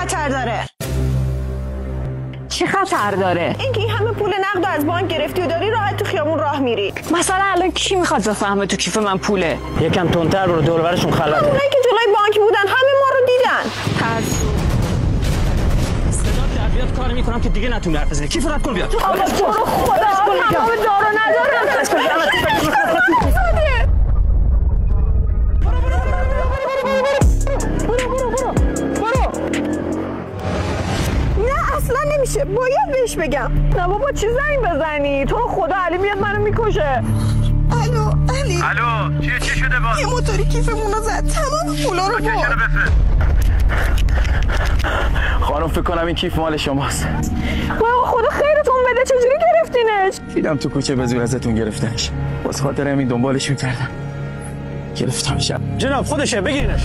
خطر داره؟ چی خطر داره؟ اینکه این همه پول نقد از بانک گرفتی و داری راحت تو خیابون راه میری. مثلا الان کی میخواد بفهمه تو کیف من پوله؟ یکم تندتر برو، دور و برشون خلوته. اونایی که جلوی بانک بودن همه ما رو دیدن. ترس صدا بیاد کار میکنم که دیگه نتونی حرف بزنی. کیف رد کن بیاد. آقا تو رو خدا تمام دارو ندارم. نه اصلا نمیشه، باید بهش بگم. نه بابا چی زنگ بزنی؟ تو رو خدا علی میاد منو میکشه. الو علی. الو چی شده باز؟ یه موتوری کیفمون رو زد، تمام پولا رو برد. خانم فکر کنم این کیف مال شماست. بابا خدا خیرتون بده، چجوری گرفتینش؟ دیدم تو کوچه به زور ازتون گرفتنش. باز خاطر همین دنبالش میکردم. گرفتمش. جناب خودشه، بگیرینش.